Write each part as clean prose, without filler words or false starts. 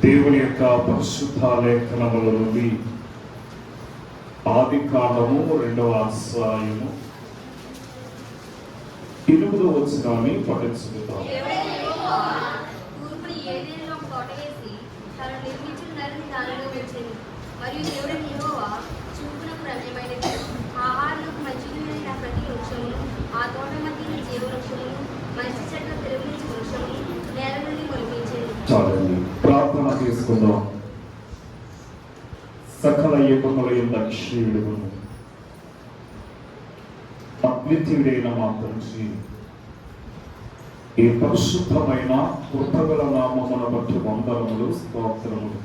దేవుని యొక్క పరిశుద్ధ లేఖనముల నుండి ఆదికాండము 2వ అధ్యాయము 8వ వచనాన్ని పఠించుకుందాం. చాలండి, ప్రార్థన చేసుకుందాం. సకల యుగముల యందు అక్షయుడును అద్వితీయుడైన మా తండ్రి, ఈ పరిశుద్ధమైన కృపగల నామమును బట్టి వందనములు, స్తోత్రములు.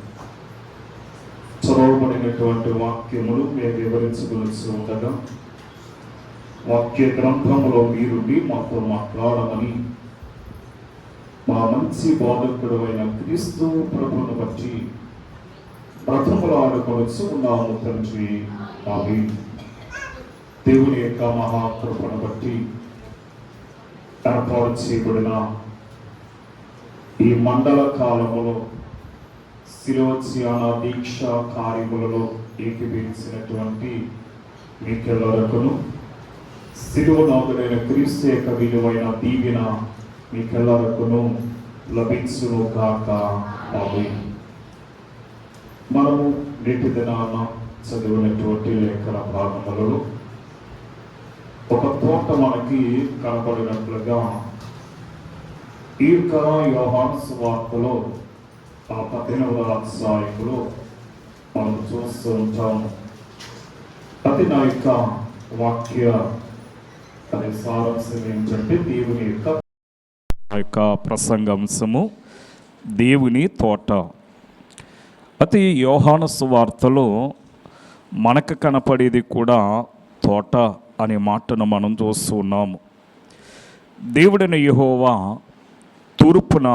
చదవబడినటువంటి వాక్యములు మేము వివరించవలసి ఉండగా వాక్య గ్రంథములో మీరుండి మాతో మాట్లాడమని మా మంచి బోధకుడు అయిన క్రీస్తు ప్రభువును బట్టి బ్రతములాడుకొనొచ్చు ఉన్నాము తండ్రి. ఆమేన్. దేవుని యొక్క మహాకృపను బట్టి ఏర్పాటు చేయబడిన ఈ మండల కాలములో శిలోధ్యాన దీక్ష కార్యములలో ఏకీభవించినటువంటి మీకెల్లరకును శిలువనాథుడైన క్రీస్తు యొక్క విలువైన దీవెన మీకెల్లరకును లభించును కాక. ఆమేన్. మనము నేటి దినాన చదివినటువంటి లేఖన భాగములలో ఒక తోట మనకి కనబడినట్లుగా ఈ యోహాను సువార్తలో 18వ అధ్యాయంలో మనం చూస్తూ ఉంటాము. అది నా యొక్క వాక్య అనే సారాంశం ఏంటంటే దేవుని యొక్క ప్రసంగాంశము దేవుని తోట. అతి యోహాను సువార్తలో మనకు కనపడేది కూడా తోట అనే మాటను మనం చూస్తూ ఉన్నాము. దేవుడైన యెహోవా తూర్పున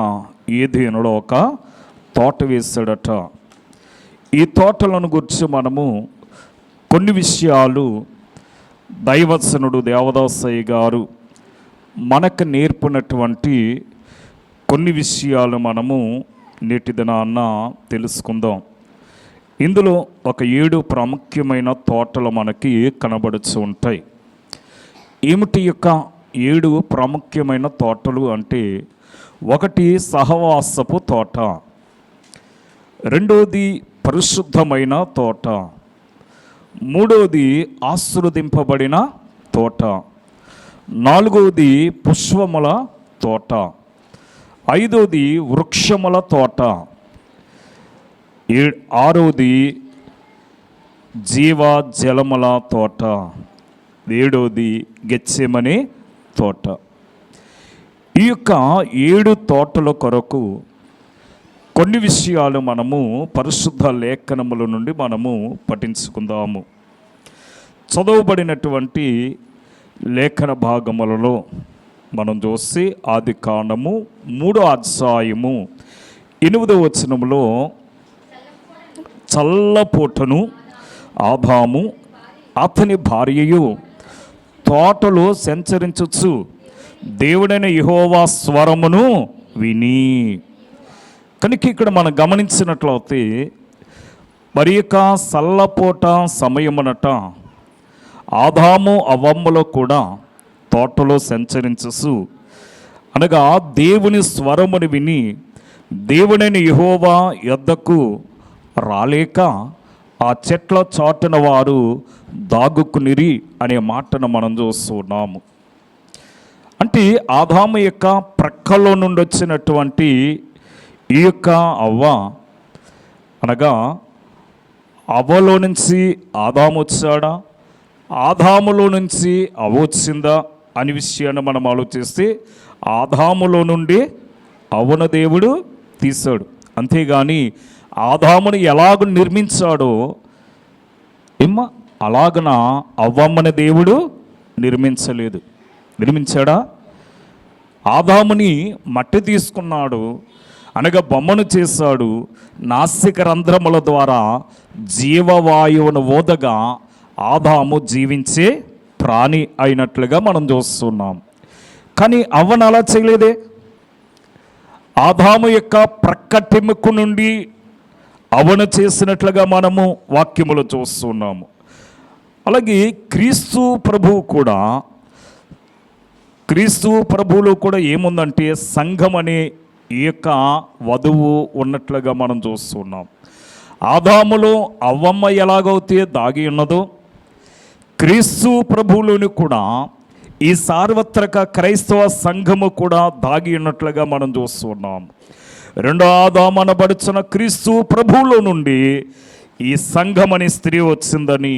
ఏదెనులో ఒక తోట వేశాడట. ఈ తోటలను గురించి మనము కొన్ని విషయాలు దైవచనుడు దేవదాసయ్య గారు మనకు నేర్పినటువంటి కొన్ని విషయాలు మనము నేటి దినాన్న తెలుసుకుందాం. ఇందులో ఒక 7 ప్రాముఖ్యమైన తోటలు మనకి కనబడుతూ ఉంటాయి. ఏమిటి యొక్క 7 ప్రాముఖ్యమైన తోటలు అంటే, ఒకటి సహవాసపు తోట, రెండోది పరిశుద్ధమైన తోట, మూడోది ఆశీర్వదింపబడిన తోట, నాలుగోది పుష్పముల తోట, ఐదోది వృక్షముల తోట, ఆరోది జీవ జలముల తోట, ఏడోది గెత్సేమనే తోట. ఈ యొక్క 7 తోటల కొరకు కొన్ని విషయాలు మనము పరిశుద్ధ లేఖనముల నుండి మనము పఠించుకుందాము. చదవబడినటువంటి లేఖన భాగములలో మనం చూసి ఆదికాండము 3వ అధ్యాయము 8వ వచనములో చల్లపూటను ఆదాము అతని భార్యయు తోటలో సంచరించచ్చు దేవుడైన యెహోవా స్వరమును విని. కనుక ఇక్కడ మనం గమనించినట్లయితే మరి యొక్క చల్లపూట సమయమునట ఆదాము అవ్వమ్మలో కూడా తోటలో సంచరించసు అనగా దేవుని స్వరమును విని దేవుడైన యెహోవా యొద్దకు రాలేక ఆ చెట్ల చాటున వారు దాగుకునిరి అనే మాటను మనం చూస్తున్నాము. అంటే ఆదాము యొక్క ప్రక్కలో నుండి వచ్చినటువంటి ఈ యొక్క అవ్వ అనగా అవ్వలో నుంచి ఆదాము వచ్చాడా, ఆదాములో నుంచి అవ్వ వచ్చిందా అనే విషయాన్ని మనం ఆలోచిస్తే ఆదాములో నుండి అవ్వను దేవుడు తీశాడు. అంతేగాని ఆదాముని ఎలాగ నిర్మించాడో అలాగన అవ్వమ్మని దేవుడు నిర్మించలేదు. నిర్మించాడా? ఆదాముని మట్టి తీసుకున్నాడు, అనగా బొమ్మను చేశాడు. నాసిక రంధ్రముల ద్వారా జీవవాయువును ఓదగా ఆదాము జీవించే ప్రాణి అయినట్లుగా మనం చూస్తున్నాం. కానీ అవ్వను అలా చేయలేదే. ఆదాము యొక్క ప్రక్కటెముక నుండి అవన చేసినట్లుగా మనము వాక్యములు చూస్తున్నాము. అలాగే క్రీస్తు ప్రభువులో కూడా ఏముందంటే సంఘం అనే ఈ యొక్క వధువు ఉన్నట్లుగా మనం చూస్తున్నాం. ఆదాములో అవ్వమ్మ ఎలాగైతే దాగి ఉన్నదో క్రీస్తు ప్రభువులోని కూడా ఈ సార్వత్రిక క్రైస్తవ సంఘము కూడా దాగి ఉన్నట్లుగా మనం చూస్తున్నాం. రెండో ఆదాము అనబడుచున్న క్రీస్తు ప్రభువులో నుండి ఈ సంఘం అనే స్త్రీ వచ్చిందని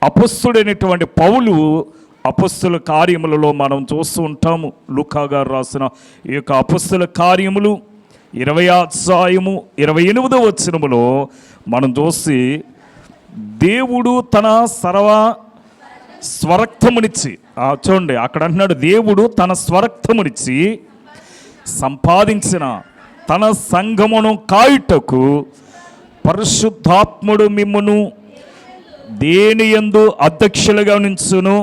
అపొస్తలుడైనటువంటి పౌలు అపొస్తల కార్యములలో మనం చూస్తూ ఉంటాము. లూకా గారు రాసిన ఈ యొక్క అపొస్తల కార్యములు 20 మనం చూసి దేవుడు తన స్వరక్తమునిచ్చి చూడండి అక్కడ అంటున్నాడు, దేవుడు తన స్వరక్తమునిచ్చి సంపాదించిన తన సంఘమును కాయుటకు పరిశుద్ధాత్ముడు మిమ్మును దేని యందు అధ్యక్షులుగా నించును,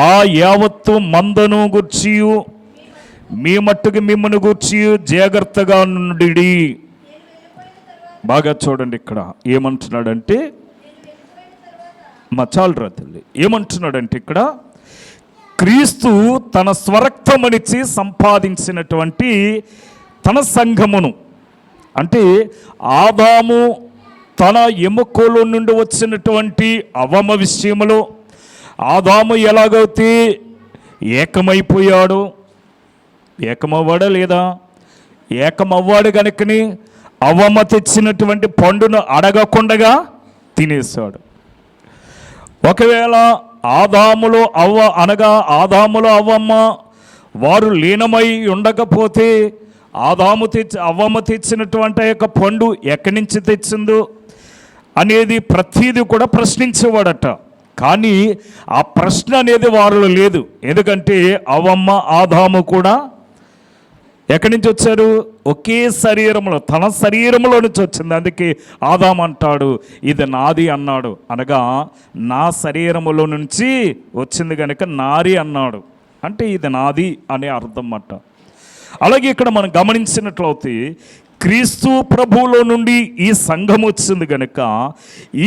ఆ యావత్తు మందను గూర్చి మీ మట్టుకు మిమ్మల్ని గూర్చి జాగ్రత్తగా నుండి. బాగా చూడండి ఇక్కడ ఏమంటున్నాడంటే చాలురా తల్లి, ఏమంటున్నాడంటే ఇక్కడ క్రీస్తు తన స్వరక్తమనిచ్చి సంపాదించినటువంటి తన సంఘమును, అంటే ఆదాము తన ఎముకలో నుండి వచ్చినటువంటి అవమ విషయంలో ఆదాము ఎలాగైతే ఏకమైపోయాడో, ఏకమవ్వాడా లేదా? ఏకమవ్వాడు కనుకని అవమ తెచ్చినటువంటి పండును అడగకుండగా తినేశాడు. ఒకవేళ ఆదాములో అవ్వమ్మ వారు లీనమై ఉండకపోతే అవ్వమ్మ తెచ్చినటువంటి యొక్క పండు ఎక్కడి నుంచి తెచ్చిందో అనేది ప్రతిదీ కూడా ప్రశ్నించేవాడట. కానీ ఆ ప్రశ్న అనేది వారిలో లేదు. ఎందుకంటే అవ్వమ్మ ఆదాము కూడా ఎక్కడి నుంచి వచ్చారు? ఒకే శరీరంలో, తన శరీరంలో నుంచి వచ్చింది. అందుకే ఆదాము అంటాడు ఇది నాది అన్నాడు, అనగా నా శరీరములో నుంచి వచ్చింది కనుక నారి అన్నాడు. అంటే ఇది నాది అనే అర్థం అన్నమాట. అలాగే ఇక్కడ మనం గమనించినట్లయితే క్రీస్తు ప్రభువులో నుండి ఈ సంఘం వచ్చింది కనుక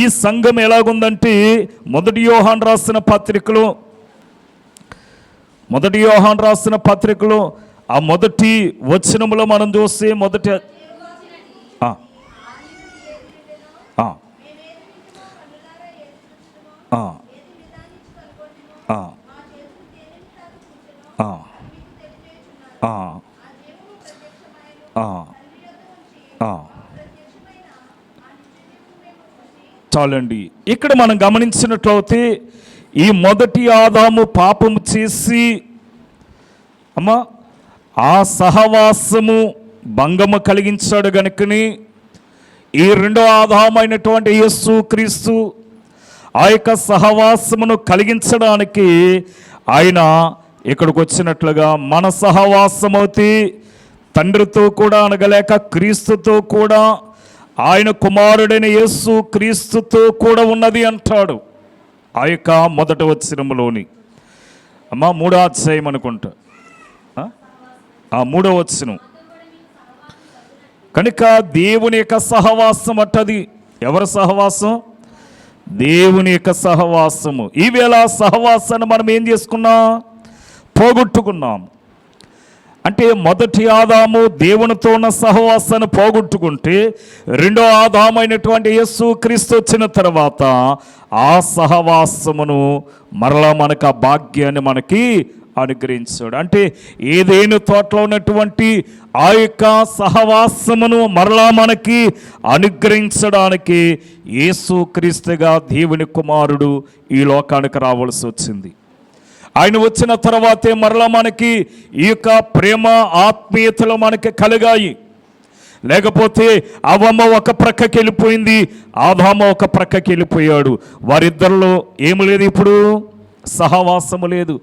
ఈ సంఘం ఎలాగుందంటే మొదటి యోహాను రాసిన పత్రికలో ఆ మొదటి వచనములో మనం చూస్తే మొదటి చాలండి. ఇక్కడ మనం గమనించినట్లయితే ఈ మొదటి ఆదాము పాపము చేసి ఆ సహవాసము భంగము కలిగించాడు గనుకని ఈ రెండో ఆదామైనటువంటి యేసు క్రీస్తు ఆ యొక్క సహవాసమును కలిగించడానికి ఆయన ఇక్కడికి వచ్చినట్లుగా మన సహవాసమవుతి తండ్రితో కూడా అనగలేక క్రీస్తుతో కూడా ఆయన కుమారుడైన యేసు క్రీస్తుతో కూడా ఉన్నది అంటాడు. ఆ యొక్క మొదటి వచనములోని 3వ అధ్యాయం అనుకుంటా, 3వ వచనం. కనుక దేవుని యొక్క సహవాసం అట్టది. ఎవరి సహవాసం? దేవుని యొక్క సహవాసము. ఈవేళ సహవాసాన్ని మనం ఏం చేసుకున్నాం? పోగొట్టుకున్నాం. అంటే మొదటి ఆదాము దేవునితో ఉన్న సహవాసాన్ని పోగొట్టుకుంటే రెండో ఆదాము అయినటువంటి యేసు క్రీస్తు వచ్చిన తర్వాత ఆ సహవాసమును మరలా మనకు ఆ భాగ్యాన్ని మనకి అనుగ్రహించాడు. అంటే ఏదేను తోటలో ఉన్నటువంటి ఆ యొక్క సహవాసమును మరలా మనకి అనుగ్రహించడానికి యేసు క్రీస్తుగా దేవుని కుమారుడు ఈ లోకానికి రావాల్సి వచ్చింది. ఆయన వచ్చిన తర్వాతే మరలా మనకి ఈ యొక్క ప్రేమ ఆత్మీయతలు మనకి కలిగాయి. లేకపోతే అవ్వమ్మ ఒక ప్రక్కకి వెళ్ళిపోయింది, ఆదాము ఒక ప్రక్కకి వెళ్ళిపోయాడు. వారిద్దరిలో ఏమి లేదు, ఇప్పుడు సహవాసము లేదు.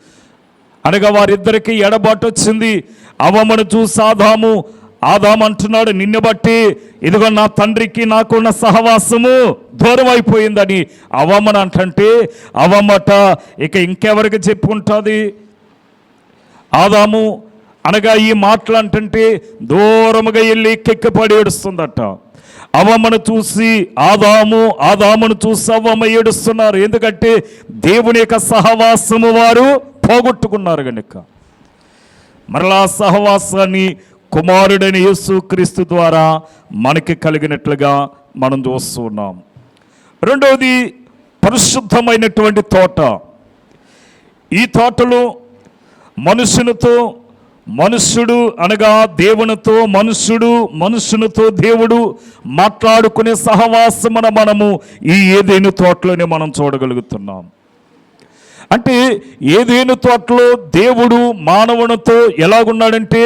అనగా వారిద్దరికి ఎడబాటు వచ్చింది. అవ్వమ్మను చూసి ఆదాము అంటున్నాడు, నిన్ను బట్టి ఇదిగో నా తండ్రికి నాకున్న సహవాసము దూరం అయిపోయిందని అవ్వమ్మను అంటుంటే అవ్వమ్మట ఇక ఇంకెవరికి చెప్పుకుంటుంది? ఆదాము అనగా ఈ మాటలు అంటుంటే దూరముగా వెళ్ళి కెక్కిపడి ఏడుస్తుందట. అవ్వమ్మను చూసి ఆదామును చూసి అవ్వమ్మ ఏడుస్తున్నారు. ఎందుకంటే దేవుని యొక్క సహవాసము వారు పోగొట్టుకున్నారు కనుక. మరలా సహవాసాన్ని కుమారుడైన యేసుక్రీస్తు ద్వారా మనకి కలిగినట్లుగా మనం చూస్తూ ఉన్నాం. రెండవది పరిశుద్ధమైనటువంటి తోట. ఈ తోటలో మనుష్యుడు అనగా దేవునితో మనుష్యునితో దేవుడు మాట్లాడుకునే సహవాసమున మనము ఈ ఏదైనా తోటలోనే మనం చూడగలుగుతున్నాం. అంటే ఏదైనా తోటలో దేవుడు మానవునితో ఎలాగున్నాడంటే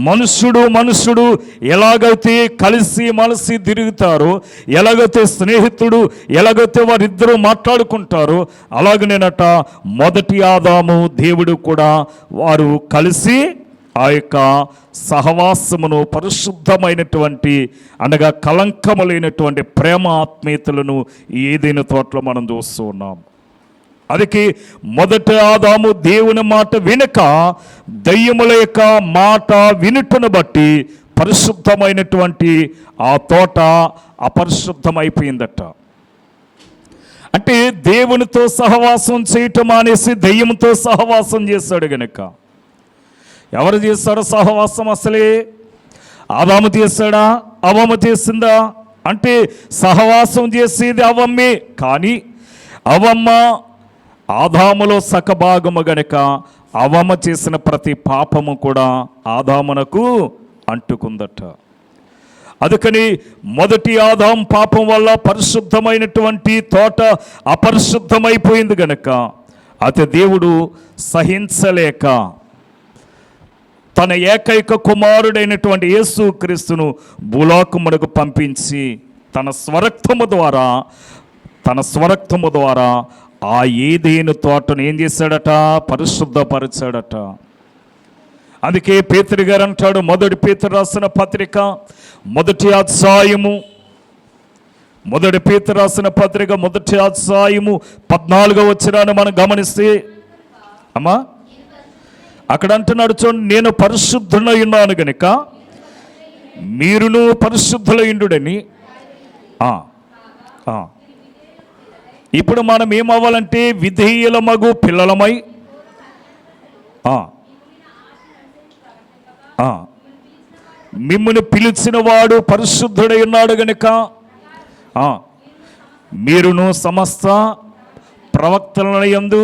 మనుష్యుడు ఎలాగైతే కలిసి తిరుగుతారో, ఎలాగైతే స్నేహితుడు ఎలాగైతే వారిద్దరూ మాట్లాడుకుంటారో, అలాగనేనట మొదటి ఆదాము దేవుడు కూడా వారు కలిసి ఆ యొక్క సహవాసమును పరిశుద్ధమైనటువంటి అనగా కలంకము లేనటువంటి ప్రేమ ఆత్మీయతలను ఏదైనా తోటలో మనం చూస్తూ ఉన్నాం. అందుకే మొదటి ఆదాము దేవుని మాట వినక దయ్యముల యొక్క మాట వినుటను బట్టి పరిశుద్ధమైనటువంటి ఆ తోట అపరిశుద్ధమైపోయిందట. అంటే దేవునితో సహవాసం చేయటం అనేసి దయ్యంతో సహవాసం చేశాడు గనక. ఎవరు చేస్తారో సహవాసం? అసలే ఆదాము చేశాడా, అవ్వమ్మ చేసిందా అంటే సహవాసం చేసేది అవ్వమ్మే. కానీ అవ్వమ్మ ఆదాములో సగభాగము గనక అవ్వమ్మ చేసిన ప్రతి పాపము కూడా ఆదామునకు అంటుకుందట. అందుకని మొదటి ఆదాం పాపం వల్ల పరిశుద్ధమైనటువంటి తోట అపరిశుద్ధమైపోయింది గనక అతి దేవుడు సహించలేక తన ఏకైక కుమారుడైనటువంటి యేసుక్రీస్తును భూలోకమునకు పంపించి తన స్వరక్తము ద్వారా ఆ ఏదైనా తోటను ఏం చేశాడట? పరిశుద్ధపరిచాడట. అందుకే పేతురు గారు అంటాడు, మొదటి పేతురు రాసిన పత్రిక మొదటి అధ్యాయము 14వ వచనాన్ని మనం గమనిస్తే అమ్మా అక్కడ అంటున్నాడు చూడండి, నేను పరిశుద్ధులై ఉన్నాను గనుక మీరును పరిశుద్ధులైండుడని. ఇప్పుడు మనం ఏమవ్వాలంటే విధేయులమగు పిల్లలమై మిమ్మును పిలిచిన వాడు పరిశుద్ధుడై ఉన్నాడు గనుక మీరును సమస్త ప్రవక్తల యందు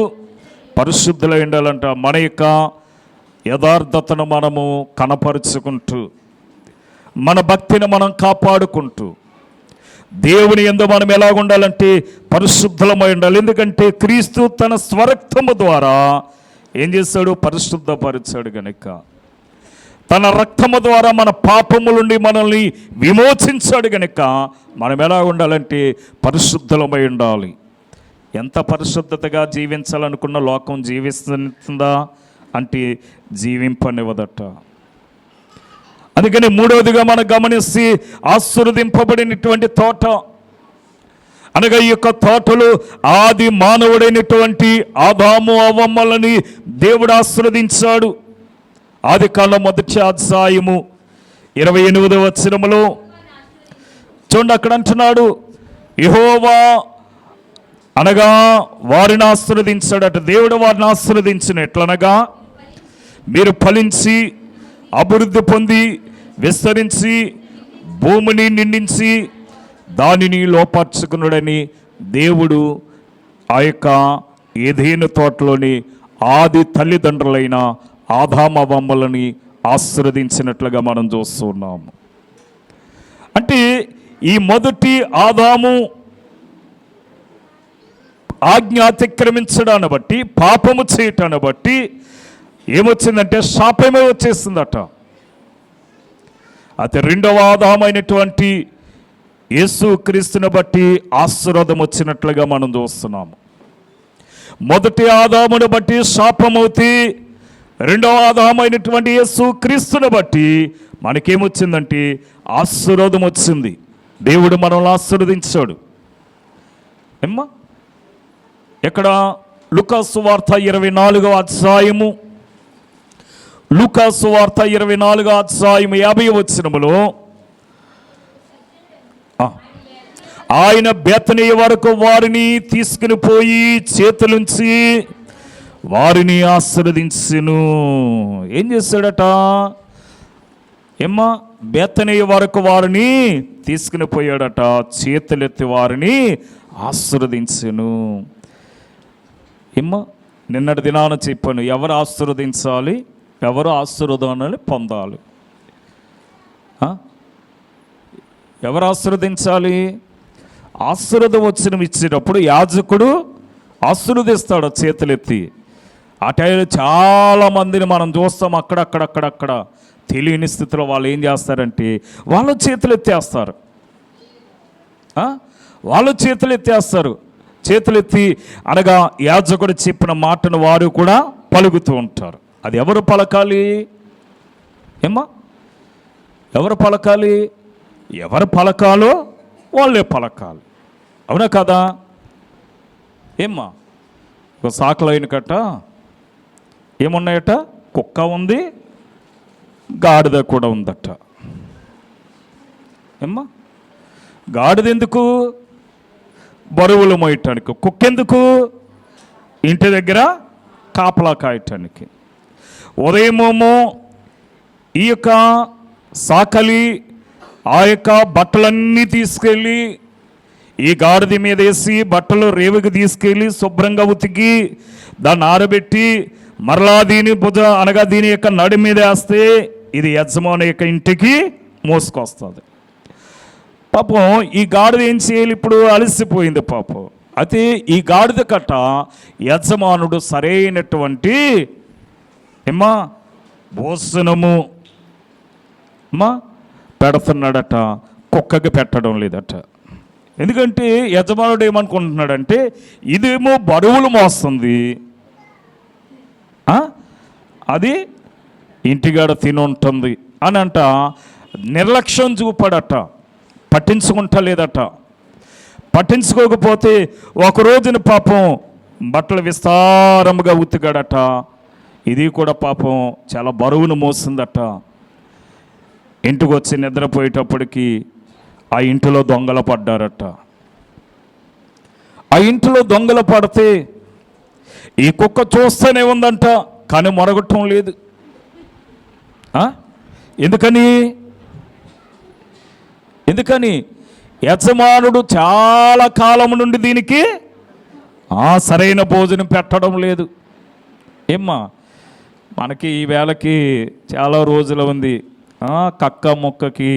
పరిశుద్ధులై ఉండాలంట. మన యొక్క యథార్థతను మనము కనపరుచుకుంటూ మన భక్తిని మనం కాపాడుకుంటూ దేవుని యందు మనం ఎలాగ ఉండాలంటే పరిశుద్ధులమై ఉండాలి. ఎందుకంటే క్రీస్తు తన స్వరక్తము ద్వారా ఏం చేశాడు? పరిశుద్ధపరిచాడు గనుక తన రక్తము ద్వారా మన పాపముల నుండి మనల్ని విమోచించాడు గనుక మనం ఎలా ఉండాలంటే పరిశుద్ధులమై ఉండాలి. ఎంత పరిశుద్ధతగా జీవించాలనుకున్న లోకం జీవిస్తుందా అంటే జీవింపనివ్వదట. అందుకని మూడవదిగా మనం గమనిస్తే ఆశీర్వదింపబడినటువంటి తోట అనగా ఈ యొక్క తోటలో ఆది మానవుడైనటువంటి ఆదాము అవ్వమ్మలని దేవుడు ఆశీర్వదించాడు. ఆదికాండం మొదటి అధ్యాయము 28వ వచనములో చూడండి, అక్కడ అంటున్నాడు, యెహోవా అనగా వారిని ఆశీర్వదించాడట. దేవుడు వారిని ఆశీర్వదించిన ఎట్లనగా మీరు ఫలించి అభివృద్ధి పొంది విస్తరించి భూమిని నిండించి దానిని లోపర్చుకున్నాడని దేవుడు ఆ యొక్క ఏదైనా తోటలోని ఆది తల్లిదండ్రులైన ఆదామవ్వమ్మలని ఆశీర్వదించినట్లుగా మనం చూస్తూ ఉన్నాము. అంటే ఈ మొదటి ఆదాము ఆజ్ఞ అతిక్రమించడాన్ని బట్టి, పాపము చేయటాన్ని బట్టి ఏమొచ్చిందంటే శాపమే వచ్చేసిందట. అయితే రెండవ ఆదామైనటువంటి యేసుక్రీస్తుని బట్టి ఆశీర్వాదం వచ్చినట్లుగా మనం చూస్తున్నాము. మొదటి ఆదామును బట్టి శాపమవుతి, రెండవ ఆదామైనటువంటి యేసుక్రీస్తుని బట్టి మనకేమొచ్చిందంటే ఆశీర్వాదం వచ్చింది. దేవుడు మనల్ని ఆశీర్వదించాడు. ఏమ్మా ఎక్కడ? లూకాసు వార్త 24వ అధ్యాయము, లూకాసు వార్త 24వ అధ్యాయము 50వ వచనములో ఆ. ఆయన బేతనీయ వరకు వారిని తీసుకుని పోయి చేతులుంచి వారిని ఆశీర్వదించెను. ఏం చేశాడట? ఏమ్మా, బేతనీయ వరకు వారిని తీసుకుని పోయాడట, చేతులెత్తి వారిని ఆశీర్వదించెను. ఏమ్మా, నిన్నటి దినాన చెప్పాను, ఎవరు ఆశీర్వదించాలి, ఎవరు ఆశీర్వాదాన్ని పొందాలి? ఎవరు ఆశీర్వదించాలి? ఆశీర్వాదం వచ్చిన ఇచ్చేటప్పుడు యాజకుడు ఆశీర్వదిస్తాడు చేతులెత్తి. ఆ టైంలో చాలామందిని మనం చూస్తాం, అక్కడక్కడ తెలియని స్థితిలో వాళ్ళు ఏం చేస్తారంటే వాళ్ళు చేతులెత్తేస్తారు. వాళ్ళు చేతులెత్తేస్తారు. చేతులెత్తి అనగా యాజకుడు చెప్పిన మాటను వారు కూడా పలుకుతూ ఉంటారు. అది ఎవరు పలకాలి? ఏమ్మా, ఎవరు పలకాలి? ఎవరు పలకాలో వాళ్ళే పలకాలి. అవునా కదా? ఏమ్మా, ఒక సాకలైన కట్ట ఏమున్నాయట? కుక్క ఉంది, గాడిద కూడా ఉందట. ఏమ్మా, గాడిద ఎందుకు? బరువులు మోయటానికి. కుక్క ఎందుకు? ఇంటి దగ్గర కాపలా కాయటానికి. ఉదయమేమో ఈ యొక్క సాకలి ఆ యొక్క బట్టలన్నీ తీసుకెళ్ళి ఈ గాడిద మీద వేసి బట్టలు రేవుకి తీసుకెళ్ళి శుభ్రంగా ఉతికి దాన్ని ఆరబెట్టి మరలా దీని అనగా దీని యొక్క నడి మీద వేస్తే ఇది యజమాని యొక్క ఇంటికి మోసుకొస్తుంది. పాపం ఈ గాడిద ఏం చేయాలి? ఇప్పుడు అలసిపోయింది పాపం. అయితే ఈ గాడిద కట్ట యజమానుడు సరైనటువంటి ఏమ్మా భోజనము పెడుతున్నాడట, కుక్కకి పెట్టడం లేదట. ఎందుకంటే యజమానుడు ఏమనుకుంటున్నాడంటే ఇదేమో బరువులు మోస్తుంది, అది ఇంటిగాడ తినుంటుంది అని అంట. నిర్లక్ష్యం చూపాడట, పట్టించుకుంటా లేదట. పట్టించుకోకపోతే ఒక రోజున పాపం బట్టలు విస్తారముగా ఉతికాడట. ఇది కూడా పాపం చాలా బరువును మోస్తుందట. ఇంటికి వచ్చి నిద్రపోయేటప్పటికి ఆ ఇంటిలో దొంగలు పడ్డారట. ఆ ఇంటిలో దొంగలు పడితే ఈ కుక్క చూస్తూనే ఉందంట, కానీ మొరగటం లేదు. ఎందుకని యజమానుడు చాలా కాలం నుండి దీనికి సరైన భోజనం పెట్టడం లేదు. ఏమ్మా, మనకి ఈ వేళకి చాలా రోజులు ఉంది, కక్క ముక్కకి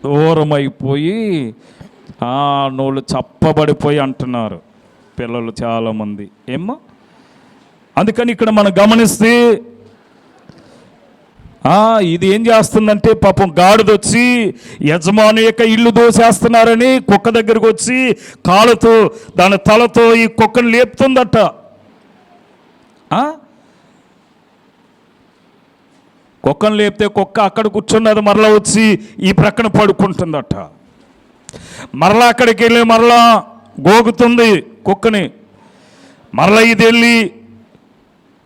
దూరం అయిపోయి నోళ్ళు చప్పబడిపోయి అంటున్నారు పిల్లలు చాలామంది. ఏమ్మా, అందుకని ఇక్కడ మనం గమనిస్తే ఇది ఏం చేస్తుందంటే పాపం గాడిదొచ్చి యజమాని యొక్క ఇల్లు దోసేస్తున్నారని కుక్క దగ్గరకు వచ్చి కాలుతో దాని తలతో ఈ కుక్కను లేపుతుందట. కుక్కను లేపితే కుక్క అక్కడ కూర్చున్నది మరలా వచ్చి ఈ ప్రక్కన పడుకుంటుందట. మరలా అక్కడికి వెళ్ళి మరలా గోగుతుంది కుక్కని. మరలా ఇది వెళ్ళి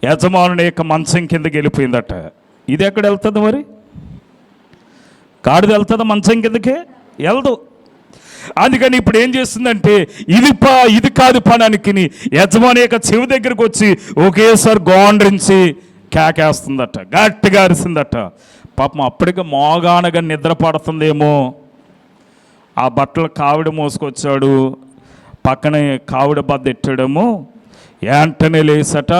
యజమానుని యొక్క మంచం కిందకి వెళ్ళిపోయిందట. ఇది ఎక్కడ వెళ్తుంది మరి? గాడిద వెళ్తుందా మంచం కిందకి? వెళ్దు. అందుకని ఇప్పుడు ఏం చేస్తుందంటే ఇది కాదు పనానికి యజమాని యొక్క చెవి దగ్గరకు వచ్చి ఒకేసారి గోండ్రించి కేకేస్తుందట, గట్టిగా అరిసిందట. పాపం అప్పటికే మోగానగా నిద్ర పడుతుందేమో. ఆ బట్టలు కావిడ మోసుకొచ్చాడు, పక్కనే కావిడ బద్ద ఎట్టడము, వెంటనే లేసట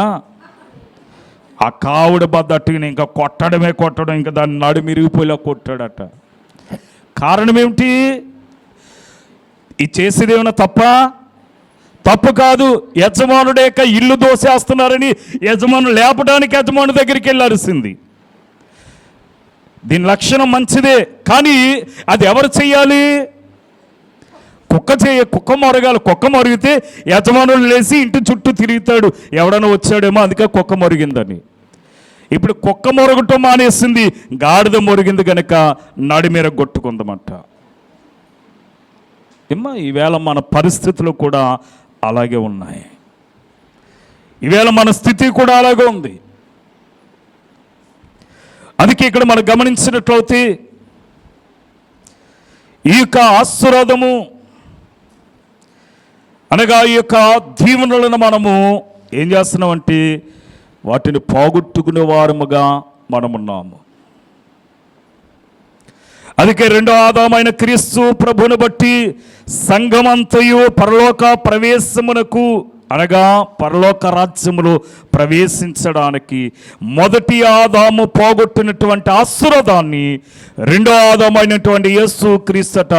ఆ కావిడ బద్ద అట్టుకుని ఇంకా కొట్టడం, ఇంకా దాన్ని నడుమిరిగిపోయేలా కొట్టాడట. కారణం ఏమిటి? ఇది చేసేది ఏమైనా తప్పు కాదు. యజమానుడు యొక్క ఇల్లు దోసేస్తున్నారని యజమాను లేపడానికి యజమాను దగ్గరికి వెళ్ళి అరిసింది. దీని లక్షణం మంచిదే, కానీ అది ఎవరు చెయ్యాలి? కుక్క మొరగాలి. కుక్క మొరిగితే యజమానులు లేచి ఇంటి చుట్టూ తిరుగుతాడు, ఎవడన్నా వచ్చాడేమో, అందుకే కుక్క మొరిగిందని. ఇప్పుడు కుక్క మొరగటం మానేసింది, గాడిద మొరిగింది కనుక నడిమీర కొట్టుకుందమంట. ఈవేళ మన పరిస్థితులు కూడా అలాగే ఉన్నాయి. ఈవేళ మన స్థితి కూడా అలాగే ఉంది. అందుకే ఇక్కడ మనం గమనించినట్లయితే ఈ యొక్క ఆశీర్వాదము అనగా ఈ యొక్క దీవెనలను మనము ఏం చేస్తున్నామంటే వాటిని పోగొట్టుకునే వారముగా మనమున్నాము. అందుకే రెండో ఆదామైన క్రీస్తు ప్రభువును బట్టి సంఘమంతయు పరలోక ప్రవేశమునకు అనగా పరలోక రాజ్యములో ప్రవేశించడానికి మొదటి ఆదాము పోగొట్టినటువంటి ఆశీర్వాదాన్ని రెండో ఆదామైనటువంటి యేసు క్రీస్తట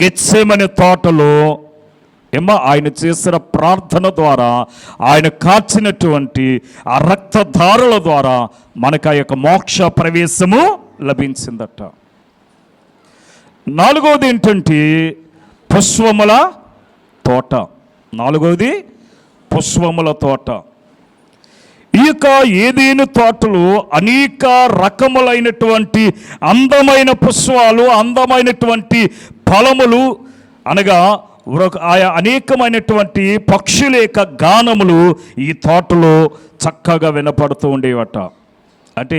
గెత్సేమనే తోటలో ఆయన చేసిన ప్రార్థన ద్వారా, ఆయన కాచినటువంటి ఆ రక్తధారల ద్వారా మనకు ఆ యొక్క మోక్ష ప్రవేశము లభించిందట. నాలుగవది ఏంటంటే పుష్పముల తోట. నాలుగవది పుష్పముల తోట. ఈ యొక్క ఏదేను తోటలో అనేక రకములైనటువంటి అందమైన పుష్పాలు, అందమైనటువంటి ఫలములు అనగా ఆయా అనేకమైనటువంటి పక్షుల యొక్క గానములు ఈ తోటలో చక్కగా వినపడుతూ ఉండేవట. అంటే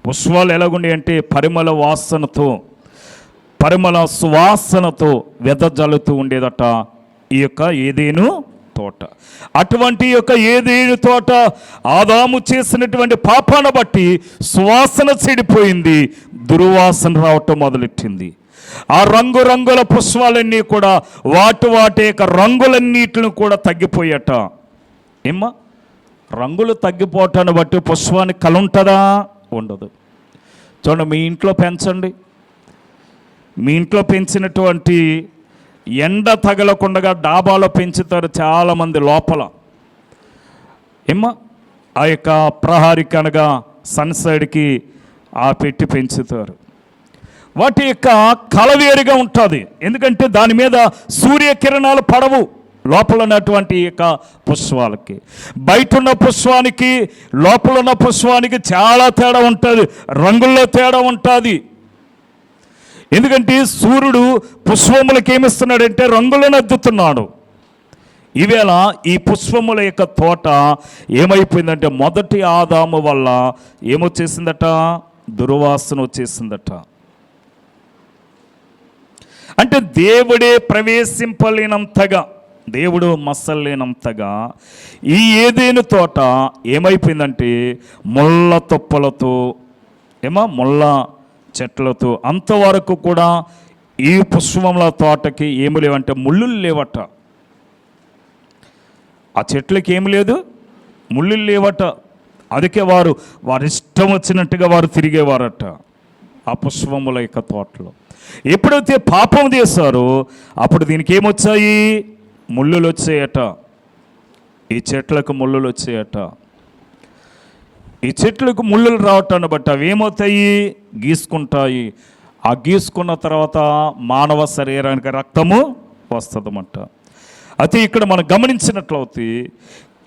పుష్పాలు ఎలాగుండే అంటే పరిమళ వాసనతో, పరిమళ సువాసనతో వెదజల్లుతూ ఉండేదట ఈ యొక్క ఏదేను తోట. అటువంటి యొక్క ఏదేను తోట ఆదాము చేసినటువంటి పాపాన్ని బట్టి సువాసన చెడిపోయింది, దుర్వాసన రావటం మొదలెట్టింది. ఆ రంగురంగుల పుష్పాలన్నీ కూడా వాటి యొక్క రంగులన్నిటిని కూడా తగ్గిపోయట. ఏమ్మా, రంగులు తగ్గిపోవటాన్ని బట్టి పుష్పానికి కలుంటుందా? ఉండదు. చూడండి, మీ ఇంట్లో పెంచండి. మీ ఇంట్లో పెంచినటువంటి ఎండ తగలకుండా డాబాలో పెంచుతారు చాలామంది లోపల. ఏమ్మా, ఆ యొక్క ప్రహారికి అనగా సన్సైడ్కి ఆ పెట్టి పెంచుతారు. వాటి యొక్క కలవేరుగా ఉంటుంది, ఎందుకంటే దాని మీద సూర్యకిరణాలు పడవు. లోపల ఉన్నటువంటి యొక్క పుష్పాలకి బయట ఉన్న పుష్పానికి లోపల ఉన్న పుష్పానికి చాలా తేడా ఉంటుంది, రంగుల్లో తేడా ఉంటుంది. ఎందుకంటే సూర్యుడు పుష్పములకు ఏమిస్తున్నాడంటే రంగులను అద్దుతున్నాడు. ఈవేళ ఈ పుష్పముల యొక్క తోట ఏమైపోయిందంటే మొదటి ఆదాము వల్ల ఏమొచ్చేసిందట? దుర్వాసన వచ్చేసిందట. అంటే దేవుడే ప్రవేశింపలేనంతగా, దేవుడు మసలేనంతగా ఈ ఏదేను తోట ఏమైపోయిందంటే ముళ్ళ తుప్పలతో, ముళ్ళ చెట్లతో, అంతవరకు కూడా ఈ పుష్పముల తోటకి ఏమి లేవంటే ముళ్ళు లేవట. ఆ చెట్లకి ఏమి లేదు, ముళ్ళు లేవట. అందుకే వారు ఇష్టం వచ్చినట్టుగా వారు తిరిగేవారట ఆ పుష్పముల యొక్క తోటలో. ఎప్పుడైతే పాపం చేశారో అప్పుడు దీనికి ఏమొచ్చాయి? ముళ్ళులు వచ్చాయట. ఈ చెట్లకు ముళ్ళులు వచ్చాయట. ఈ చెట్లకు ముళ్ళులు రావటాన్ని బట్టి అవి ఏమవుతాయి? గీసుకుంటాయి. ఆ గీసుకున్న తర్వాత మానవ శరీరానికి రక్తము వస్తుందన్నమాట. అయితే ఇక్కడ మనం గమనించినట్లయితే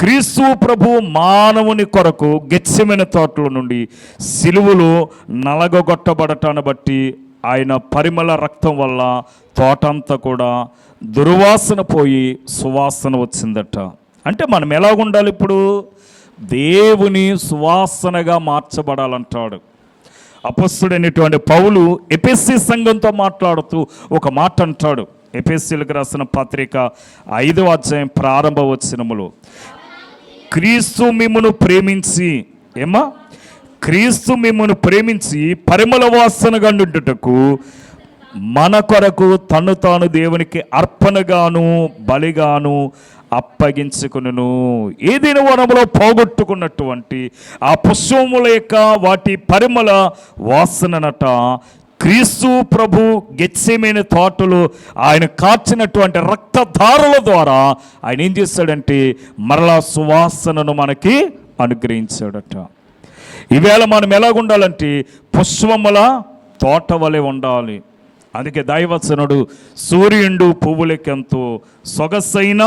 క్రీస్తు ప్రభు మానవుని కొరకు గెత్సెమనే తోటలో నుండి సిలువలో నలగొట్టబడటాన్ని బట్టి ఆయన పరిమళ రక్తం వల్ల తోటంతా కూడా దుర్వాసన పోయి సువాసన వచ్చిందట. అంటే మనం ఎలాగుండాలి? ఇప్పుడు దేవుని సువాసనగా మార్చబడాలంటాడు అపొస్తలుడైనటువంటి పౌలు ఎఫెసీ సంఘంతో మాట్లాడుతూ ఒక మాట అంటాడు. ఎఫెసీలకు రాసిన పత్రిక 5వ అధ్యాయం ప్రారంభ వచనములో, క్రీస్తు మిమ్మును ప్రేమించి క్రీస్తు మిమ్మును ప్రేమించి పరిమళ వాసనగా నుండుటకు మన కొరకు తను తాను దేవునికి అర్పణగాను బలిగాను అప్పగించుకును. ఏదైనా వనంలో పోగొట్టుకున్నటువంటి ఆ పుష్పముల యొక్క వాటి పరిమళ వాసననట క్రీస్తు ప్రభు గెత్సెమనే తోటలో ఆయన కార్చినటువంటి రక్తధారల ద్వారా ఆయన ఏం చేశాడంటే మరలా సువాసనను మనకి అనుగ్రహించాడట. ఈవేళ మనం ఎలాగుండాలంటే పుష్పముల తోట వలె ఉండాలి. అందుకే దైవచనుడు సూర్యుడు పువ్వులకెంతో సొగసైన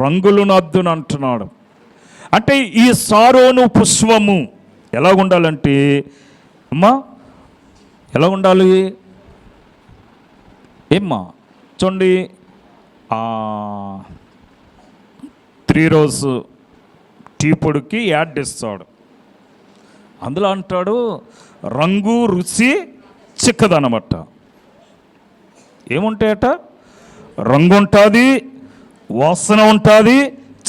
రంగులను అద్దును అంటున్నాడు. అంటే ఈ సారోను పుష్పము ఎలాగుండాలంటే ఎలా ఉండాలి? చూడండి, 3 రోజ్ టీ పొడికి యాడ్ ఇస్తాడు. అందులో అంటాడు రంగు రుచి చిక్కదనమాట. ఏముంటాయట? రంగు ఉంటుంది, వాసన ఉంటుంది,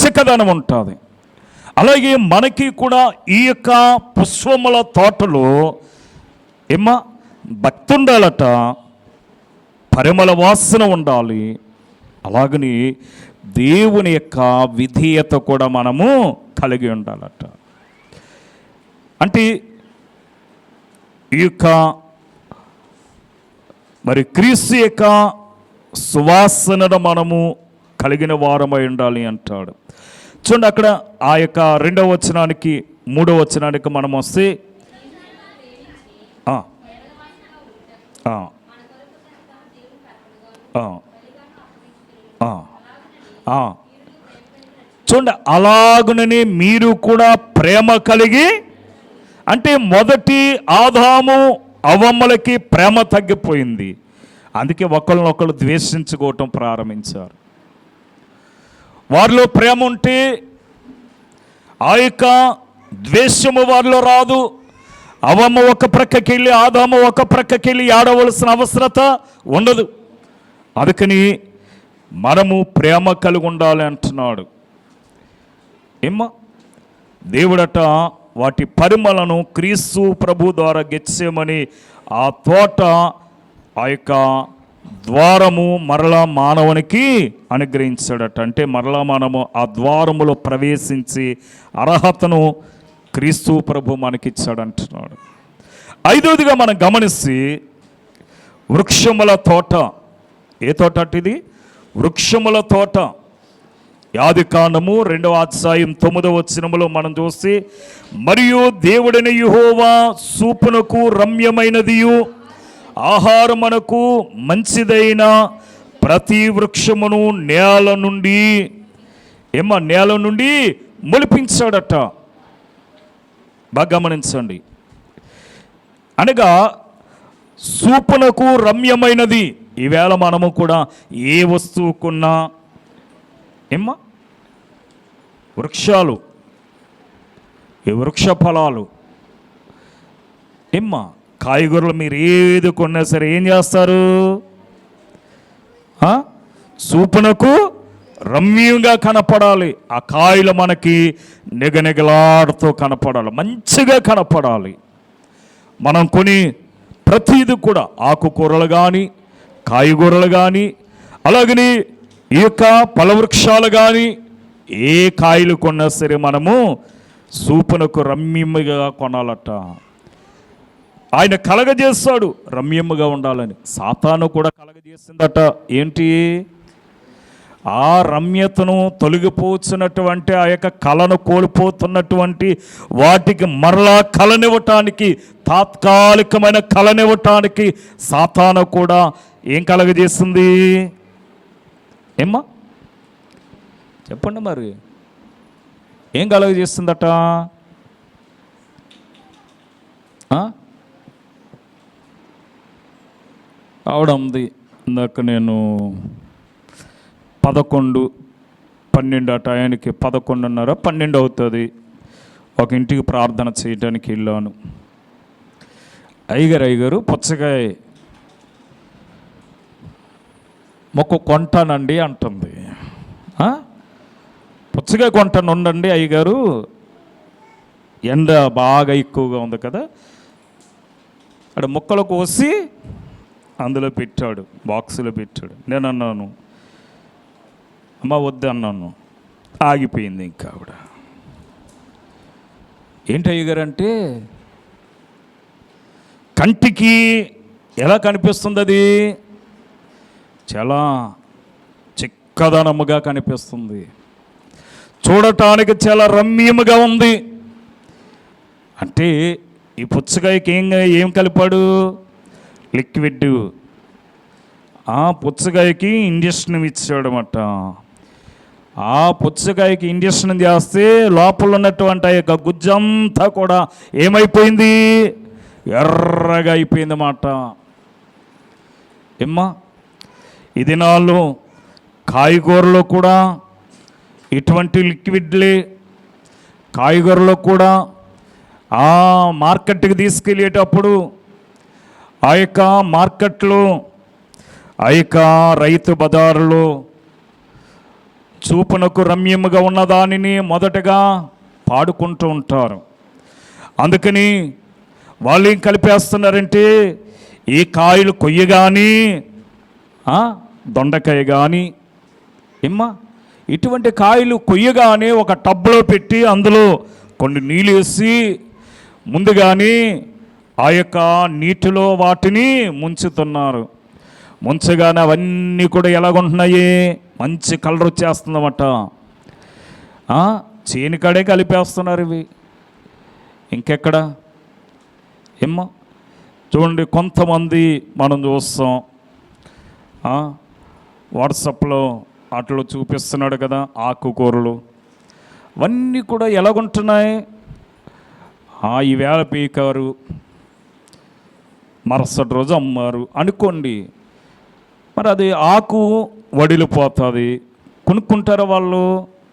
చిక్కదనం ఉంటుంది. అలాగే మనకి కూడా ఈ యొక్క పుష్పముల తోటలో భక్తి ఉండాలట, పరిమళ వాసన ఉండాలి. అలాగని దేవుని యొక్క విధేయత కూడా మనము కలిగి ఉండాలట. అంటే ఈ యొక్క మరి క్రీస్తు యొక్క సువాసనను మనము కలిగిన వారమై ఉండాలి అంటాడు. చూడండి, అక్కడ ఆ యొక్క 2వ వచనానికి 3వ వచనానికి మనం వస్తే చూడండి, అలాగునని మీరు కూడా ప్రేమ కలిగి, అంటే మొదటి ఆదాము అవ్వమ్మలకి ప్రేమ తగ్గిపోయింది. అందుకే ఒకళ్ళనొకళ్ళు ద్వేషించుకోవటం ప్రారంభించారు. వారిలో ప్రేమ ఉంటే ఆ యొక్క ద్వేషము వారిలో రాదు. అవ్వమ్మ ఒక ప్రక్కకి వెళ్ళి ఆదాము ఒక ప్రక్కకి వెళ్ళి ఆడవలసిన అవసరత ఉండదు. అందుకని మనము ప్రేమ కలిగి ఉండాలి అంటున్నాడు. దేవుడట వాటి పరిమళను క్రీస్తు ప్రభు ద్వారా గెత్సేమని ఆ తోట ఆ యొక్క ద్వారము మరలా మానవునికి అనుగ్రహించాడట. అంటే మరలా మనము ఆ ద్వారములో ప్రవేశించి అర్హతను క్రీస్తు ప్రభు మనకిచ్చాడంటున్నాడు. 5వదిగా మనం గమనిస్తే వృక్షముల తోట. ఏ తోట ఇది? వృక్షముల తోట. ఆదికాండము 2వ అధ్యాయం 9వ వచనములో మనం చూస్తే, మరియు దేవుడైన యెహోవా చూపునకు రమ్యమైనదియు ఆహారమునకు మంచిదైన ప్రతి వృక్షమును నేల నుండి మొలిపించాడట. బాగా గమనించండి. అనగా చూపునకు రమ్యమైనది. ఈవేళ మనము కూడా ఏ వస్తువుకున్నా వృక్షాలు, ఈ వృక్ష ఫలాలు, కాయగూరలు మీరు ఏది కొన్నా సరే ఏం చేస్తారు? చూపునకు రమ్యంగా కనపడాలి. ఆ కాయలు మనకి నిగనిగలాడుతూ కనపడాలి, మంచిగా కనపడాలి. మనం కొని ప్రతిది కూడా ఆకుకూరలు కానీ కాయగూరలు కానీ అలాగని ఈ యొక్క ఫలవృక్షాలు కానీ ఏ కాయలు కొన్నా సరే మనము చూపునకు రమ్యముగా కొనాలట. ఆయన కలగజేస్తాడు రమ్యముగా ఉండాలని. సాతాను కూడా కలగజేసిందట. ఏంటి? ఆ రమ్యతను తొలగిపోతున్నటువంటి ఆ యొక్క కళను కోల్పోతున్నటువంటి వాటికి మరలా కళనివ్వటానికి, తాత్కాలికమైన కళనివ్వటానికి సాతాను కూడా ఏం కలగజేస్తుంది? చెప్పండి మరి, ఏం కలగజేస్తుందట? ఆవిడ ఉంది ఇందాక నేను 11, 12 ఆ టయానికి 11:30, 12 అవుతుంది. ఒక ఇంటికి ప్రార్థన చేయడానికి వెళ్ళాను. అయ్యగారు పుచ్చకాయ మొక్క కొంటానండి అంటుంది. పుచ్చకాయ కొంటాను ఉండండి అయ్యగారు, ఎండ బాగా ఎక్కువగా ఉంది కదా. అక్కడ ముక్కలు కోసి అందులో పెట్టాడు, బాక్సులో పెట్టాడు. నేను అన్నాను, అమ్మ వద్దు అన్నాను. ఆగిపోయింది ఇంకా ఆవిడ. ఏంటి అయ్యగారు అంటే, కంటికి ఎలా కనిపిస్తుంది? అది చాలా చిక్కదనముగా కనిపిస్తుంది, చూడటానికి చాలా రమ్యముగా ఉంది. అంటే ఈ పుచ్చకాయకి ఏం కలిపాడు? లిక్విడ్. ఆ పుచ్చకాయకి ఇంజక్షన్ ఇచ్చాడు అన్నమాట. ఆ పుచ్చకాయకి ఇంజక్షన్ చేస్తే లోపల ఉన్నటువంటి ఆ యొక్క గుజ్జంతా కూడా ఏమైపోయింది? ఎర్రగా అయిపోయింది అన్నమాట. ఈ దినాల్లో కాయగూరలో కూడా ఇటువంటి లిక్విడ్లే. కాయగూరలో కూడా ఆ మార్కెట్కి తీసుకెళ్ళేటప్పుడు ఆ యొక్క మార్కెట్లో ఆ యొక్క రైతు బజారులో చూపునకు రమ్యముగా ఉన్న దానిని మొదటగా పాడుకుంటూ ఉంటారు. అందుకని వాళ్ళు ఏం కలిపేస్తున్నారంటే, ఈ కాయలు కొయ్య కానీ దొండకాయ కానీ ఇటువంటి కాయలు కొయ్యగానే ఒక టబ్లో పెట్టి అందులో కొన్ని నీళ్ళు వేసి ముందుగానే ఆ యొక్క నీటిలో వాటిని ముంచుతున్నారు. ముంచగానే అవన్నీ కూడా ఎలాగుంటున్నాయి, మంచి కలర్ వచ్చేస్తుందన్నమాట. చేనికాడే కలిపేస్తున్నారు ఇవి, ఇంకెక్కడ చూడండి. కొంతమంది మనం చూస్తాం వాట్సాప్లో అట్లా చూపిస్తున్నాడు కదా, ఆకుకూరలు అవన్నీ కూడా ఎలాగుంటున్నాయి, ఈవేళ పీకారు మరుసటి రోజు అమ్మారు అనుకోండి, మరి అది ఆకు వడిలిపోతుంది. కొనుక్కుంటారా వాళ్ళు?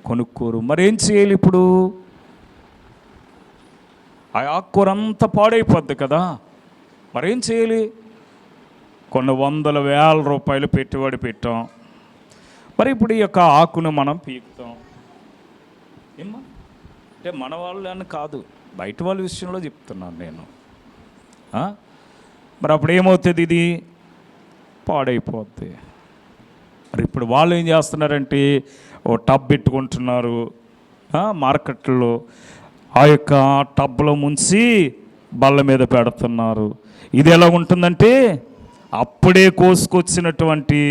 కొనుక్కోరు. మరి ఏం చేయాలి ఇప్పుడు? ఆ ఆకుకూర అంతా పాడైపోద్ది కదా, మరేం చేయాలి? కొన్ని వందల వేల రూపాయలు పెట్టుబడి పెట్టాం, మరి ఇప్పుడు ఈ యొక్క ఆకును మనం పీకుతాం. అంటే మన వాళ్ళు అని కాదు, బయట వాళ్ళ విషయంలో చెప్తున్నాను నేను. మరి అప్పుడు ఏమవుతుంది? ఇది పాడైపోద్ది. మరి ఇప్పుడు వాళ్ళు ఏం చేస్తున్నారంటే, ఓ టబ్ పెట్టుకుంటున్నారు మార్కెట్లో, ఆ యొక్క టబ్లో ముంచి బల్ల మీద పెడుతున్నారు. ఇది ఎలా ఉంటుందంటే, అప్పుడే కోసుకొచ్చినటువంటి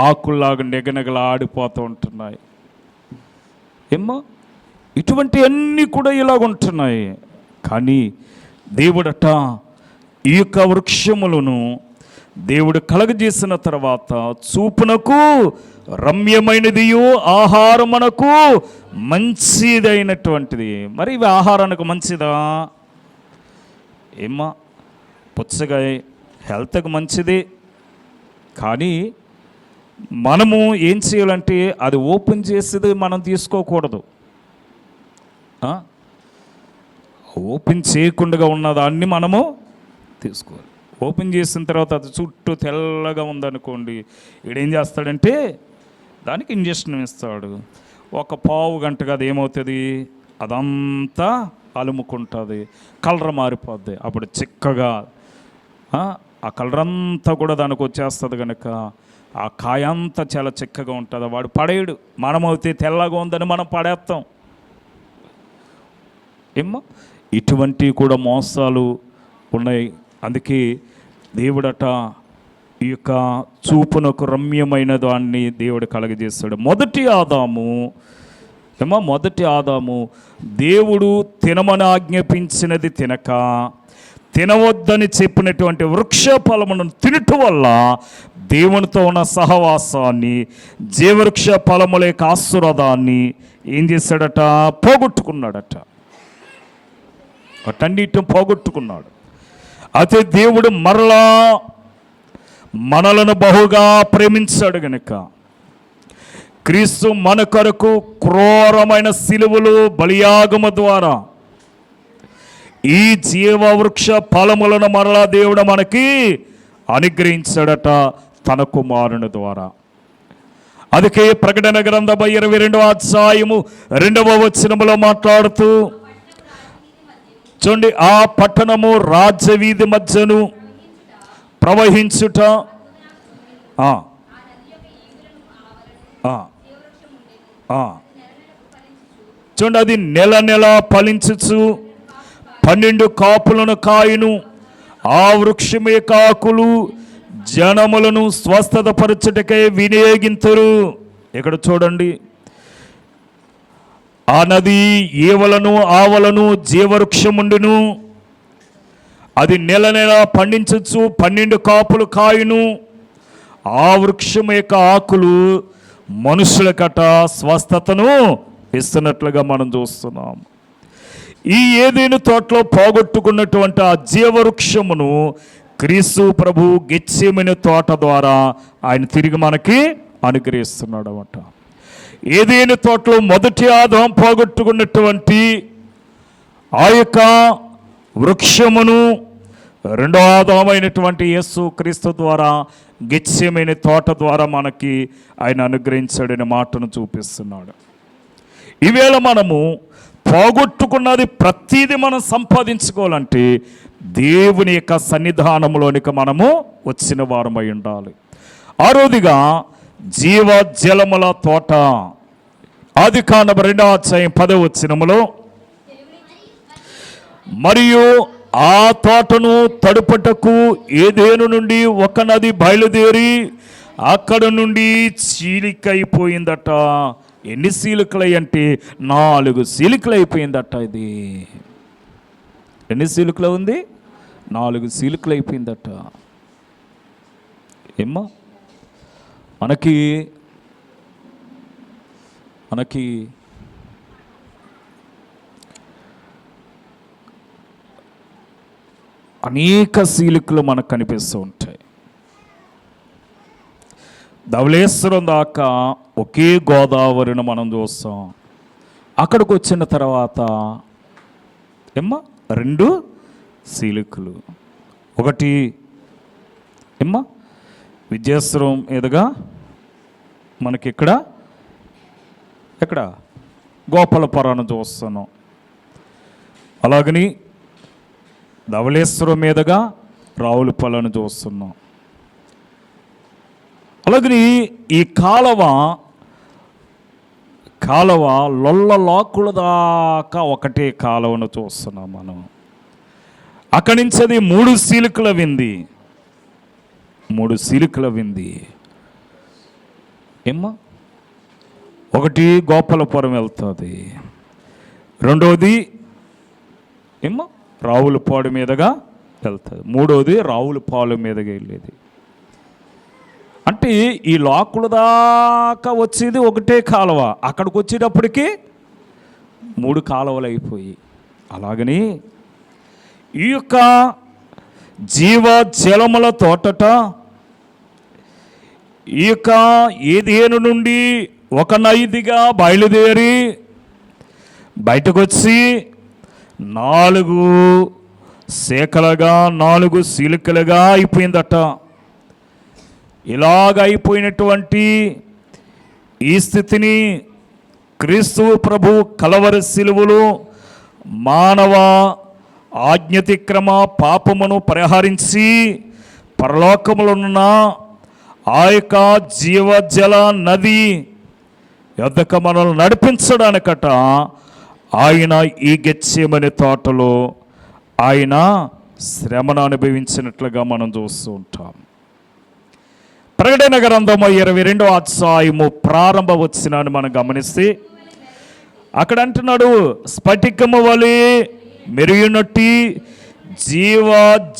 ఆకుల్లాగా నిగనగలా ఆడిపోతూ ఉంటున్నాయి. ఇటువంటి అన్నీ కూడా ఇలాగుంటున్నాయి. కానీ దేవుడట ఈ యొక్క వృక్షములను దేవుడు కలగజేసిన తర్వాత చూపునకు రమ్యమైనదియు ఆహారమునకు మంచిదైనటువంటిది. మరి ఇవి ఆహారానికి మంచిదా? పుచ్చకాయ హెల్త్కి మంచిది, కానీ మనము ఏం చేయాలంటే అది ఓపెన్ చేసేది మనం తీసుకోకూడదు. ఓపెన్ చేయకుండా ఉన్నదాన్ని మనము తీసుకోవాలి. ఓపెన్ చేసిన తర్వాత అది చుట్టూ తెల్లగా ఉందనుకోండి, ఈడేం చేస్తాడంటే దానికి ఇంజెక్షన్ ఇస్తాడు. ఒక పావు గంటగా అది ఏమవుతుంది, అదంతా అలుముకుంటుంది, కలర్ మారిపోద్ది. అప్పుడు చిక్కగా ఆ కలర్ అంతా కూడా దానికి వచ్చేస్తుంది కనుక ఆ కాయ అంతా చాలా చిక్కగా ఉంటుంది. వాడు పడేయడు. మనమైతే తెల్లగా ఉందని మనం పడేస్తాం. ఇటువంటివి కూడా మోసాలు ఉన్నాయి. అందుకే దేవుడట ఈ యొక్క చూపునకు రమ్యమైన దాన్ని దేవుడు కలగజేస్తాడు. మొదటి ఆదాము దేవుడు తినమని ఆజ్ఞాపించినది తినక, తినవద్దని చెప్పినటువంటి వృక్ష ఫలమును తినటం వల్ల దేవునితో ఉన్న సహవాసాన్ని, జీవవృక్ష ఫలముల యొక్క ఆశీర్వాదాన్ని ఏం చేశాడట? పోగొట్టుకున్నాడట. వాటన్నిటిని పోగొట్టుకున్నాడు. అయితే దేవుడు మరలా మనలను బహుగా ప్రేమించాడు గనుక క్రీస్తు మన కొరకు క్రూరమైన సిలువలు బలియాగము ద్వారా ఈ జీవవృక్ష ఫలములను మరలా దేవుడు మనకి అనుగ్రహించాడట తన కుమారుని ద్వారా. అందుకే ప్రకటన గ్రంథం 22వ అధ్యాయము 2వ వచనములో మాట్లాడుతూ చూడండి, ఆ పట్టణము రాజవీధి మధ్యను ప్రవహించుట, చూడండి అది నెల నెల ఫలించుచు 12 కాపులను కాయును. ఆ వృక్షమే కాకులు జనములను స్వస్థత పరచుటకై వినియోగింతురు. ఇక్కడ చూడండి, ఆ నది ఏవలను ఆవలను జీవవృక్షముండును. అది నెల నెల పండించచ్చు, 12 కాపులు కాయును. ఆ వృక్షం యొక్క ఆకులు మనుషులకట స్వస్థతను ఇస్తున్నట్లుగా మనం చూస్తున్నాం. ఈ ఏదైనా తోటలో పోగొట్టుకున్నటువంటి ఆ జీవవృక్షమును క్రీస్తు ప్రభు గెత్సేమనే తోట ద్వారా ఆయన తిరిగి మనకి అనుగ్రహిస్తున్నాడు అన్నమాట. ఏదైనా తోటలో మొదటి ఆదాము పోగొట్టుకున్నటువంటి ఆ యొక్క వృక్షమును రెండో ఆదామైనటువంటి యేసు క్రీస్తు ద్వారా గెత్సేమనే తోట ద్వారా మనకి ఆయన అనుగ్రహించాడనే మాటను చూపిస్తున్నాడు. ఈవేళ మనము పోగొట్టుకున్నది ప్రతీది మనం సంపాదించుకోవాలంటే దేవుని యొక్క సన్నిధానంలోనికి మనము వచ్చిన వారమై ఉండాలి. ఆరోదిగా జీవ జలముల తోట, ఆదికాండము 2:10 మరియు ఆ తోటను తడుపటకు ఏదేను నుండి ఒక నది బయలుదేరి అక్కడ నుండి చీలికైపోయిందట. ఎన్ని చీలికలై అంటే 4 చీలికలు అయిపోయిందట. ఇది ఎన్ని చీలికలు ఉంది? 4 చీలికలు అయిపోయిందట. ఏమ్మా మనకి అనేక చీలికలు మనకు కనిపిస్తూ ఉంటాయి. ధవళేశ్వరం దాకా ఒకే గోదావరిని మనం చూస్తాం. అక్కడికి వచ్చిన తర్వాత 2 చీలికలు. ఒకటి విద్యాశ్వరం మీదుగా మనకి ఇక్కడ గోపాలపురాన్ని చూస్తున్నాం. అలాగని ధవళేశ్వరం మీదుగా రావులపాలెం చూస్తున్నాం. అలాగని ఈ కాలవ లొల్లలాకుల దాకా ఒకటే కాలువను చూస్తున్నాం మనం. అక్కడి నుంచి అది 3 చీలికల వింది. 3 చీలికల వింది. ఒకటి గోపాలపురం వెళ్తుంది, రెండోది రావులపాడు మీదుగా వెళ్తుంది, మూడోది రావులపాలెం మీదుగా వెళ్ళేది. అంటే ఈ లాకుల దాకా వచ్చేది ఒకటే కాలువ, అక్కడికి వచ్చేటప్పటికి 3 కాలువలు అయిపోయి. అలాగని ఈ యొక్క జీవ జలముల తోటట ఈ యొక్క ఏదేను నుండి ఒక నదిగా బయలుదేరి బయటకు వచ్చి 4 శాఖలుగా 4 చీలికలుగా అయిపోయిందట. ఇలాగ అయిపోయినటువంటి ఈ స్థితిని క్రీస్తు ప్రభు కలవరి శిలువలో మానవ ఆజ్ఞతిక్రమ పాపమును పరిహరించి పరలోకములో ఉన్న ఆ యొక్క జీవజల నది యొద్దకు మనల్ని నడిపించడానికట ఆయన ఈ గెత్సేమనే తోటలో ఆయన శ్రమను అనుభవించినట్లుగా మనం చూస్తూ ఉంటాం. ప్రకటన గ్రంథము 22వ అధ్యాయము ప్రారంభ వచనాన్ని మనం గమనిస్తే అక్కడ అంటున్నాడు, స్ఫటికము వలె మెరియునట్టి జీవ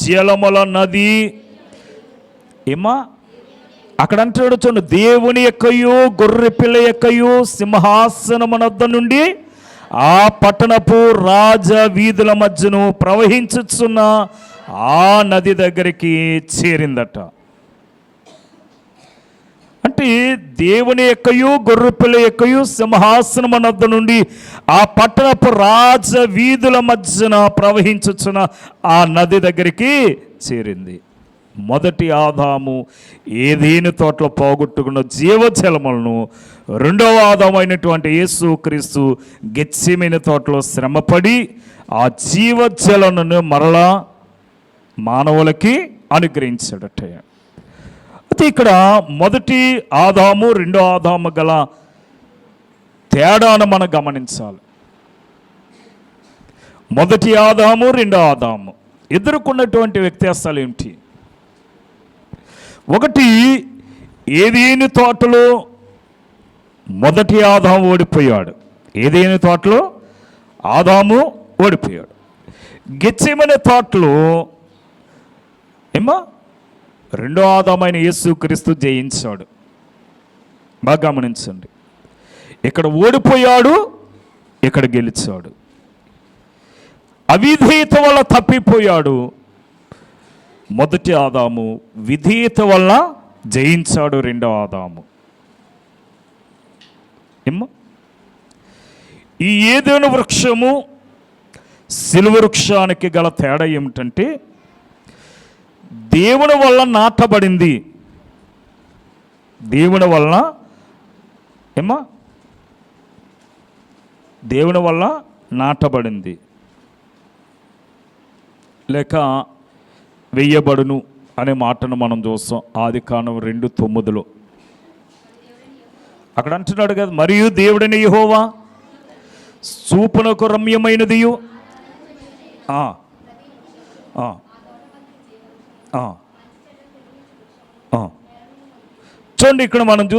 జలముల నది. అక్కడ అంటాడు చూడండి, దేవుని యొక్కయు గొర్రె పిల్ల యొక్కయు సింహాసనమునొద్ద నుండి ఆ పట్టణపు రాజ వీధుల మధ్యను ప్రవహించుచున్న ఆ నది దగ్గరికి చేరిందట. అంటే దేవుని యొక్కయు గొర్రె పిల్ల యొక్కయు సింహాసనమునొద్ద నుండి ఆ పట్టణపు రాజ వీధుల మధ్యన ప్రవహించుచున్న ఆ నది దగ్గరికి చేరింది. మొదటి ఆదాము ఏదేని తోటలో పోగొట్టుకున్న జీవజలములను రెండవ ఆదాము అయినటువంటి యేసు క్రీస్తు గెత్సేమనే తోటలో శ్రమపడి ఆ జీవజలను మరలా మానవులకి అనుగ్రహించాడట. అయితే ఇక్కడ మొదటి ఆదాము రెండో ఆదాము గల తేడాను మనం గమనించాలి. మొదటి ఆదాము రెండో ఆదాము ఎదుర్కొన్నటువంటి వ్యత్యాసాలు ఏమిటి? ఒకటి, ఏదేని తోటలో మొదటి ఆదాము ఓడిపోయాడు. ఏదేని తోటలో ఆదాము ఓడిపోయాడు. గెత్సేమనే తోటలో రెండో ఆదామైన యేసు క్రీస్తు జయించాడు. బాగా గమనించండి, ఇక్కడ ఓడిపోయాడు, ఇక్కడ గెలిచాడు. అవిధేయత వల్ల తప్పిపోయాడు. మొదటి ఆదాము విధేయత వల్ల జయించాడు రెండో ఆదాము. ఈ ఏదైనా వృక్షము సిలువ వృక్షానికి గల తేడా ఏమిటంటే దేవుని వల్ల నాటబడింది. దేవుని వల్ల ఏమా? దేవుని వల్ల నాటబడింది లేక వెయ్యబడును అనే మాటను మనం చూస్తాం ఆదికాండం 2:9. అక్కడ అంటున్నాడు కదా, మరియు దేవుడైన యెహోవా చూపునకు రమ్యమైనదియు చూడండి ఇక్కడ మనం